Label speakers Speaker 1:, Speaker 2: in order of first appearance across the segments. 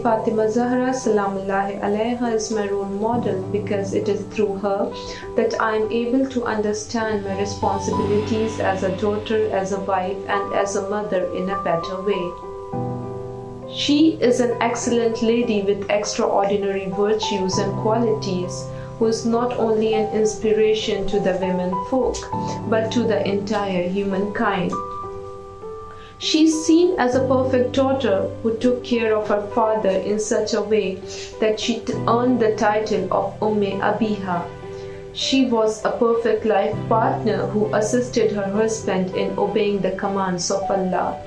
Speaker 1: Fatima Zahra Salamullahi Alaiha is my role model because it is through her that I am able to understand my responsibilities as a daughter, as a wife, and as a mother in a better way. She is an excellent lady with extraordinary virtues and qualities, who is not only an inspiration to the women folk, but to the entire humankind. She is seen as a perfect daughter who took care of her father in such a way that she earned the title of Abiha. She was a perfect life partner who assisted her husband in obeying the commands of Allah,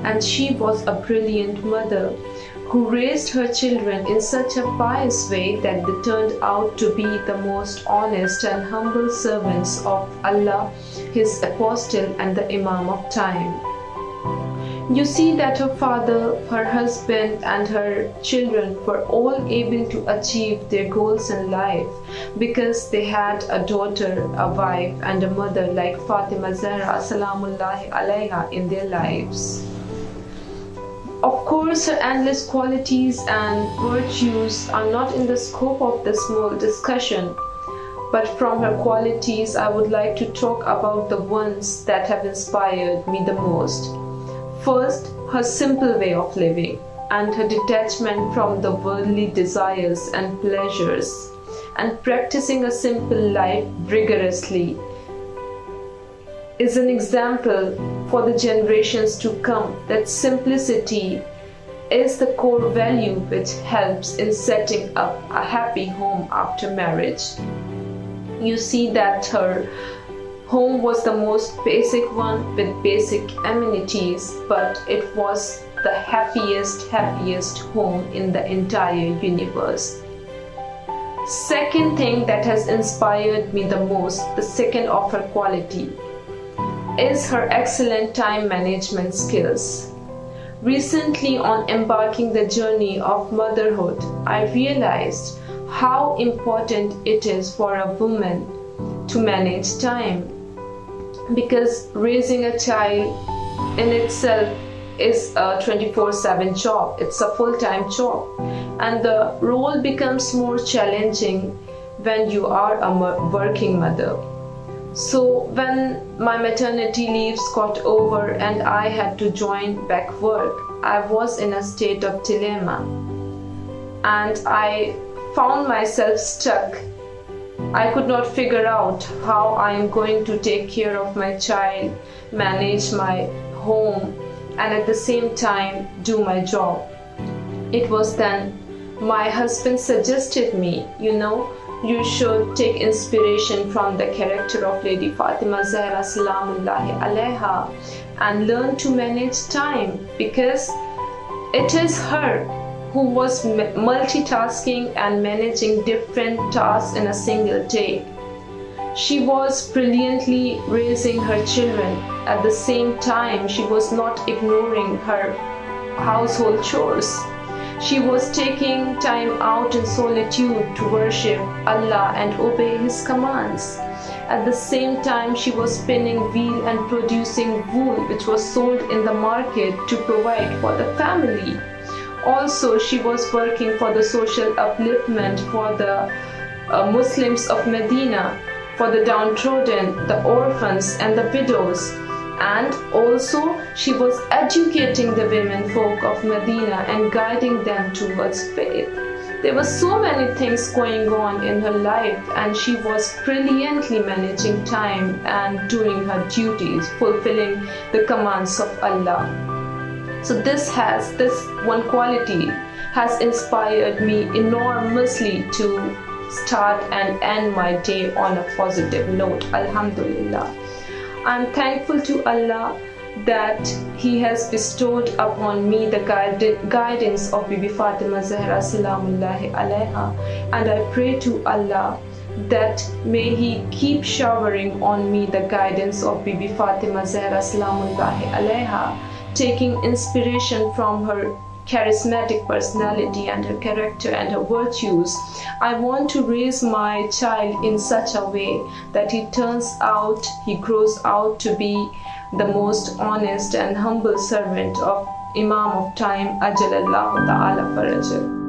Speaker 1: and she was a brilliant mother who raised her children in such a pious way that they turned out to be the most honest and humble servants of Allah, His Apostle, and the Imam of time. You see that her father, her husband, and her children were all able to achieve their goals in life because they had a daughter, a wife, and a mother like Fatima Zahra Salamullahi Alaiha in their lives. Of course, her endless qualities and virtues are not in the scope of this small discussion, but from her qualities I would like to talk about the ones that have inspired me the most. First, her simple way of living and her detachment from the worldly desires and pleasures, and practicing a simple life rigorously is an example for the generations to come that simplicity is the core value which helps in setting up a happy home after marriage. You see that her home was the most basic one with basic amenities, but it was the happiest home in the entire universe. Second thing that has inspired me the most, the second of her quality, is her excellent time management skills. Recently, on embarking the journey of motherhood, I realized how important it is for a woman to manage time, because raising a child in itself is a 24/7 job. It's a full-time job, and the role becomes more challenging when you are a working mother. So when my maternity leaves got over and I had to join back work, I was in a state of dilemma, and I found myself stuck. I could not figure out how I am going to take care of my child, manage my home, and at the same time do my job. It was then my husband suggested me, you should take inspiration from the character of Lady Fatima Zahra Salamullahi Alaiha and learn to manage time, because it is her who was multitasking and managing different tasks in a single day. She was brilliantly raising her children. At the same time, she was not ignoring her household chores. She was taking time out in solitude to worship Allah and obey His commands. At the same time, she was spinning wheel and producing wool, which was sold in the market to provide for the family. Also, she was working for the social upliftment for the Muslims of Medina, for the downtrodden, the orphans, and the widows. And also, she was educating the women folk of Medina and guiding them towards faith. There were so many things going on in her life, and she was brilliantly managing time and doing her duties, fulfilling the commands of Allah. So this one quality has inspired me enormously to start and end my day on a positive note. Alhamdulillah. I'm thankful to Allah that He has bestowed upon me the guidance of Bibi Fatima Zahra Salamullahi Alaiha, and I pray to Allah that may He keep showering on me the guidance of Bibi Fatima Zahra Salamullahi Alaiha, taking inspiration from her charismatic personality and her character and her virtues. I want to raise my child in such a way that he grows out to be the most honest and humble servant of Imam of time, Ajalallahu Ta'ala Farajah.